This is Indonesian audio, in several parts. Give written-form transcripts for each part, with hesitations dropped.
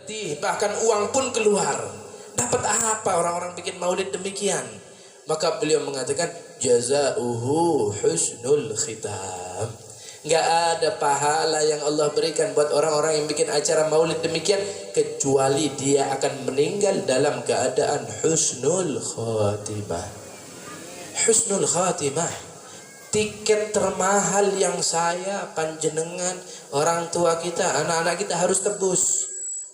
letih, bahkan uang pun keluar. Dapat apa orang-orang bikin maulid demikian? Maka beliau mengatakan jazauhu husnul khitam. Nggak ada pahala yang Allah berikan buat orang-orang yang bikin acara maulid demikian kecuali dia akan meninggal dalam keadaan husnul khatimah. Husnul khatimah, tiket termahal yang saya, panjenengan, orang tua kita, anak-anak kita harus tebus,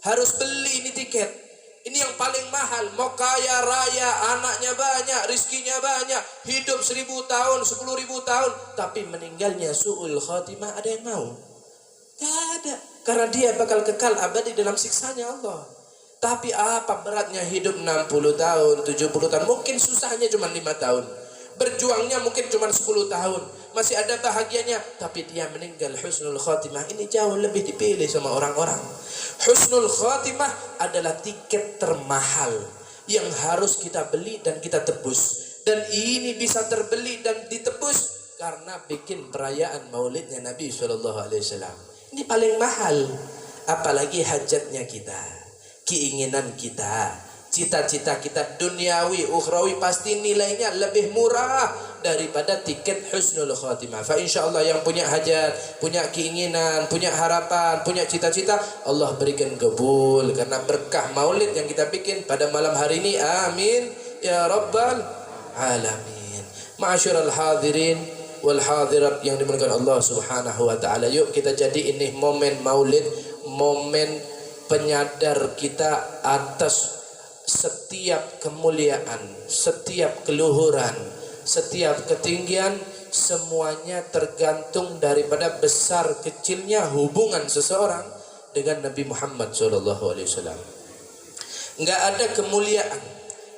harus beli ini tiket. Ini yang paling mahal. Mau kaya raya, anaknya banyak, rizkinya banyak, hidup 1000 tahun, 10.000 tahun, tapi meninggalnya su'ul khatimah, ada yang mau? Gak ada. Karena dia bakal kekal abadi dalam siksanya Allah. Tapi apa beratnya hidup 60 tahun, 70 tahun, mungkin susahnya cuma 5 tahun, berjuangnya mungkin cuma 10 tahun, masih ada bahagianya, tapi dia meninggal husnul khatimah. Ini jauh lebih dipilih sama orang-orang. Husnul khatimah adalah tiket termahal yang harus kita beli dan kita tebus. Dan ini bisa terbeli dan ditebus karena bikin perayaan maulidnya Nabi SAW. Ini paling mahal. Apalagi hajatnya kita, keinginan kita, cita-cita kita duniawi, ukhrawi, pasti nilainya lebih murah daripada tiket husnul khatimah. Fa insyaallah yang punya hajat, punya keinginan, punya harapan, punya cita-cita, Allah berikan kabul karena berkah maulid yang kita bikin pada malam hari ini. Amin ya rabbal alamin. Ma'asyiral hadirin wal hadirat yang dimuliakan Allah Subhanahu wa taala. Yuk kita jadi ini momen maulid, momen penyadar kita atas setiap kemuliaan, setiap keluhuran, setiap ketinggian, semuanya tergantung daripada besar kecilnya hubungan seseorang dengan Nabi Muhammad SAW. Enggak ada kemuliaan,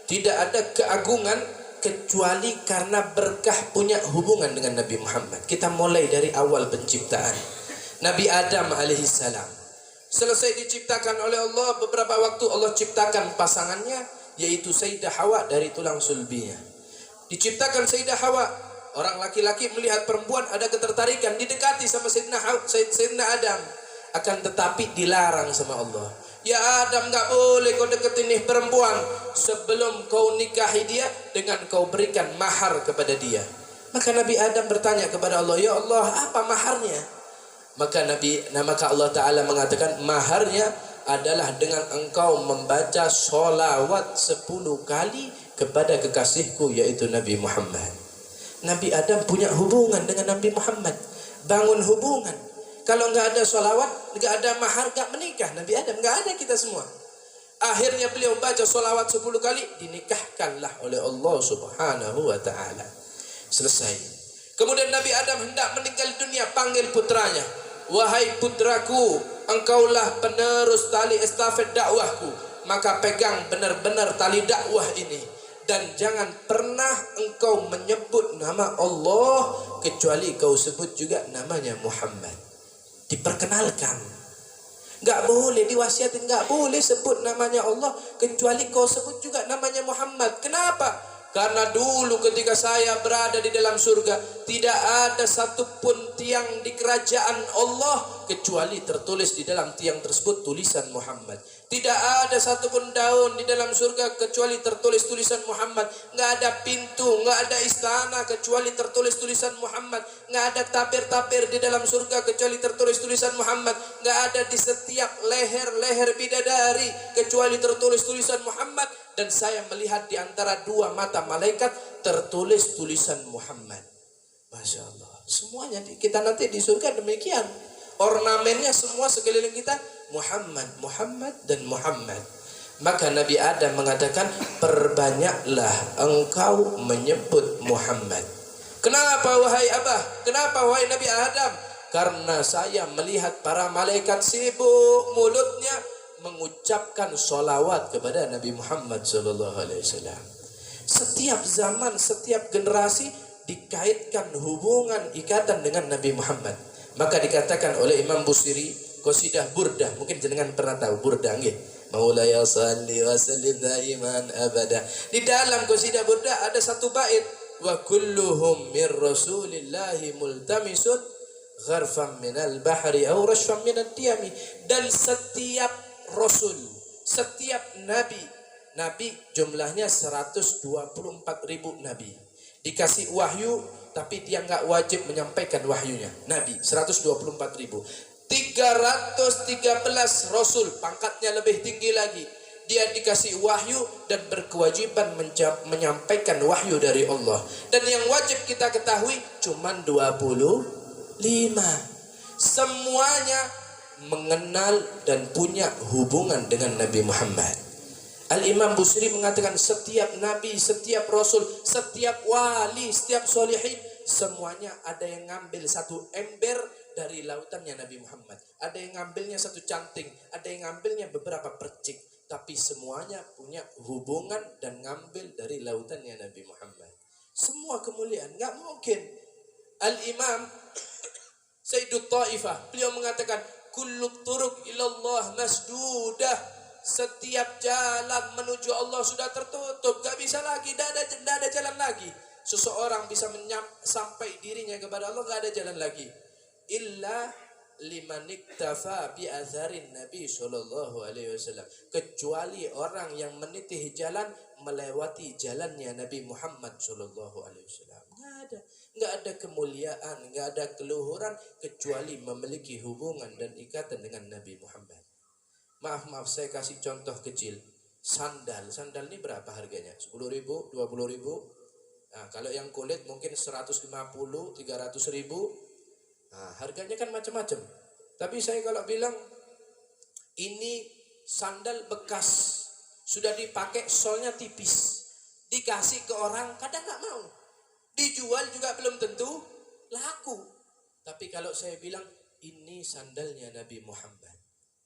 tidak ada keagungan kecuali karena berkah punya hubungan dengan Nabi Muhammad. Kita mulai dari awal penciptaan. Nabi Adam alaihissalam selesai diciptakan oleh Allah, beberapa waktu Allah ciptakan pasangannya, yaitu Sayyidah Hawa dari tulang sulbinya. Diciptakan Sayyidah Hawa, orang laki-laki melihat perempuan ada ketertarikan, didekati sama Sayyidina Adam. Akan tetapi dilarang sama Allah. Ya Adam, gak boleh kau deketin nih perempuan sebelum kau nikahi dia dengan kau berikan mahar kepada dia. Maka Nabi Adam bertanya kepada Allah, ya Allah, apa maharnya? Maka Allah Ta'ala mengatakan maharnya adalah dengan engkau membaca sholawat 10 kali kepada kekasihku yaitu Nabi Muhammad. Nabi Adam punya hubungan dengan Nabi Muhammad, bangun hubungan. Kalau nggak ada sholawat, nggak ada mahar, nggak menikah. Nabi Adam nggak ada, kita semua. Akhirnya beliau baca sholawat 10 kali, dinikahkanlah oleh Allah Subhanahu wa Ta'ala. Selesai. Kemudian Nabi Adam hendak meninggal dunia, panggil putranya. Wahai putraku, engkaulah penerus tali estafet dakwahku, maka pegang benar-benar tali dakwah ini. Dan jangan pernah engkau menyebut nama Allah kecuali kau sebut juga namanya Muhammad. Diperkenalkan. Gak boleh diwasiatin, gak boleh sebut namanya Allah kecuali kau sebut juga namanya Muhammad. Kenapa? Karena dulu ketika saya berada di dalam surga, tidak ada satupun tiang di kerajaan Allah kecuali tertulis di dalam tiang tersebut tulisan Muhammad. Tidak ada satupun daun di dalam surga kecuali tertulis tulisan Muhammad. Nggak ada pintu, nggak ada istana kecuali tertulis tulisan Muhammad. Nggak ada tapir-tapir di dalam surga kecuali tertulis tulisan Muhammad. Nggak ada di setiap leher-leher bidadari kecuali tertulis tulisan Muhammad. Dan saya melihat di antara 2 mata malaikat tertulis tulisan Muhammad. Masya Allah. Semuanya kita nanti di surga demikian. Ornamennya semua sekeliling kita Muhammad, Muhammad dan Muhammad. Maka Nabi Adam mengatakan, perbanyaklah engkau menyebut Muhammad. Kenapa wahai Abah? Kenapa wahai Nabi Adam? Karena saya melihat para malaikat sibuk mulutnya mengucapkan sholawat kepada Nabi Muhammad SAW. Setiap zaman, setiap generasi dikaitkan hubungan ikatan dengan Nabi Muhammad. Maka dikatakan oleh Imam Busiri, qasidah Burdah, mungkin jenengan pernah tahu Burdah nggih? Maulaya salli wa sallim daiman abada. Di dalam qasidah Burdah ada satu bait, wa kulluhum mir rasulillahi multamisun gharfam minal bahri aw rashfam minad diyami. Dan setiap rasul, setiap nabi jumlahnya 124.000 nabi dikasih wahyu, tapi dia nggak wajib menyampaikan wahyunya. Nabi 124.000. 313 rasul, pangkatnya lebih tinggi lagi. Dia dikasih wahyu dan berkewajiban menyampaikan wahyu dari Allah. Dan yang wajib kita ketahui cuman 25. Semuanya mengenal dan punya hubungan dengan Nabi Muhammad. Al-Imam Busiri mengatakan setiap nabi, setiap rasul, setiap wali, setiap solihin, semuanya ada yang ngambil satu ember dari lautannya Nabi Muhammad. Ada yang ngambilnya satu canting, ada yang ngambilnya beberapa percik. Tapi semuanya punya hubungan dan ngambil dari lautannya Nabi Muhammad. Semua kemuliaan, nggak mungkin. Al-Imam Sayyidut Taifah, beliau mengatakan, kullu turuq ilallah masdudah. Setiap jalan menuju Allah sudah tertutup, gak bisa lagi, tidak ada jalan lagi. Seseorang bisa sampai dirinya kepada Allah, gak ada jalan lagi. Illa liman iktafa bi atharin Nabi sallallahu alaihi wasallam. Kecuali orang yang meniti jalan melewati jalannya Nabi Muhammad sallallahu alaihi wasallam. Nggak ada kemuliaan, nggak ada keluhuran kecuali memiliki hubungan dan ikatan dengan Nabi Muhammad. Maaf, saya kasih contoh kecil. Sandal ini berapa harganya? 10.000, 20.000. Nah, kalau yang kulit mungkin 150, 300.000. Nah, harganya kan macam-macam. Tapi saya kalau bilang ini sandal bekas, sudah dipakai, solnya tipis, dikasih ke orang kadang nggak mau, dijual juga belum tentu laku. Tapi kalau saya bilang ini sandalnya Nabi Muhammad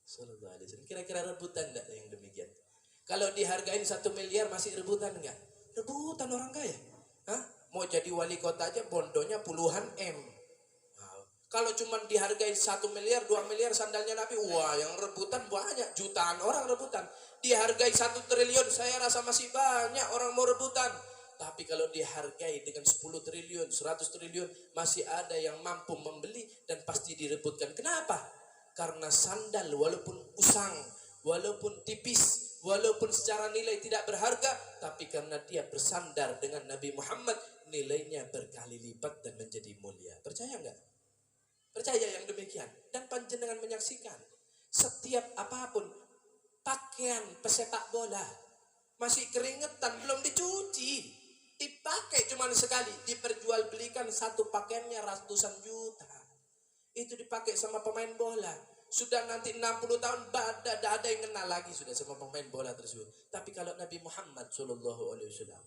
Sallallahu alaihi wasallam, kira-kira rebutan enggak yang demikian? Kalau dihargain 1 miliar masih rebutan enggak? Rebutan orang kaya. Hah? Mau jadi wali kota aja bondonya puluhan M. Nah, kalau cuma dihargain 1 miliar, 2 miliar sandalnya Nabi, wah yang rebutan banyak, jutaan orang rebutan. Dihargai 1 triliun, saya rasa masih banyak orang mau rebutan. Tapi kalau dihargai dengan 10 triliun, 100 triliun, masih ada yang mampu membeli dan pasti direbutkan. Kenapa? Karena sandal walaupun usang, walaupun tipis, walaupun secara nilai tidak berharga, tapi karena dia bersandar dengan Nabi Muhammad, nilainya berkali lipat dan menjadi mulia. Percaya enggak? Percaya yang demikian. Dan panjenengan menyaksikan setiap apapun, pakaian pesepak bola masih keringetan, belum dicuci, dipakai cuma sekali, diperjualbelikan satu pakaiannya ratusan juta. Itu dipakai sama pemain bola. Sudah nanti 60 tahun tidak ada yang kenal lagi sudah sama pemain bola tersebut. Tapi kalau Nabi Muhammad sallallahu alaihi wasallam,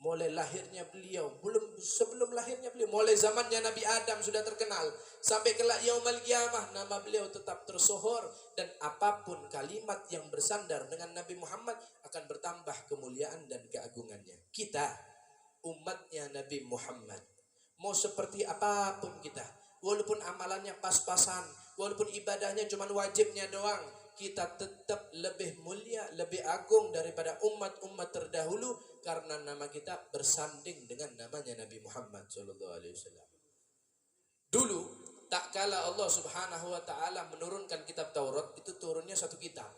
mulai lahirnya beliau, sebelum lahirnya beliau, mulai zamannya Nabi Adam sudah terkenal, sampai kelak yaumul qiyamah nama beliau tetap tersohor, dan apapun kalimat yang bersandar dengan Nabi Muhammad akan bertambah kemuliaan dan keagungannya. Kita umatnya Nabi Muhammad, mau seperti apapun kita, walaupun amalannya pas-pasan, walaupun ibadahnya cuma wajibnya doang, kita tetap lebih mulia, lebih agung daripada umat-umat terdahulu, karena nama kita bersanding dengan namanya Nabi Muhammad SAW. Dulu, tak kala Allah Subhanahu wa ta'ala menurunkan kitab Taurat, itu turunnya satu kitab.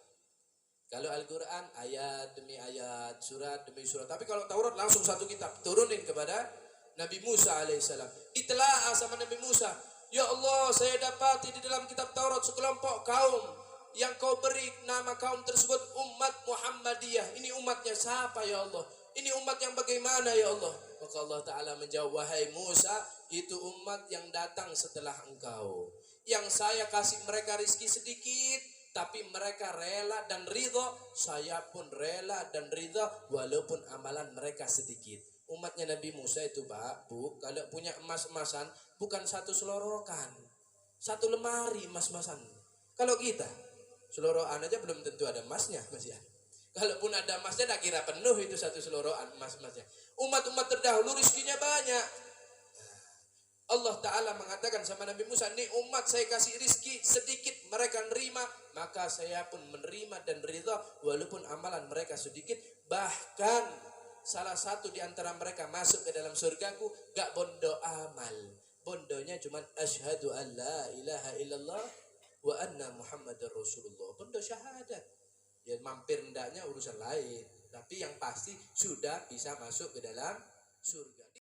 Kalau Al-Quran, ayat demi ayat, surat demi surat. Tapi kalau Taurat langsung satu kitab, turunin kepada Nabi Musa alaihissalam. Ditelaah sama Nabi Musa, ya Allah, saya dapati di dalam kitab Taurat sekelompok kaum yang kau beri nama kaum tersebut umat Muhammadiyah. Ini umatnya siapa ya Allah? Ini umat yang bagaimana ya Allah? Maka Allah Ta'ala menjawab, wahai Musa, itu umat yang datang setelah engkau, yang saya kasih mereka rizki sedikit, tapi mereka rela dan ridho. Saya pun rela dan ridho walaupun amalan mereka sedikit. Umatnya Nabi Musa itu Pak, Bu, kalau punya emas-emasan bukan satu selorokan, satu lemari emas-emasan. Kalau kita selorokan aja belum tentu ada emasnya, Mas ya. Kalaupun ada emasnya tak kira penuh itu satu selorokan emas-emasnya. Umat-umat terdahulu rizkinya banyak. Allah Ta'ala mengatakan sama Nabi Musa, ini umat saya kasih rizki sedikit, mereka nerima, maka saya pun menerima dan ridha walaupun amalan mereka sedikit. Bahkan salah satu di antara mereka masuk ke dalam surgaku gak bondo amal, bondonya cuma asyhadu an la ilaha illallah wa anna Muhammadar Rasulullah pun udah syahadat. Ya mampir ndaknya urusan lain, tapi yang pasti sudah bisa masuk ke dalam surga.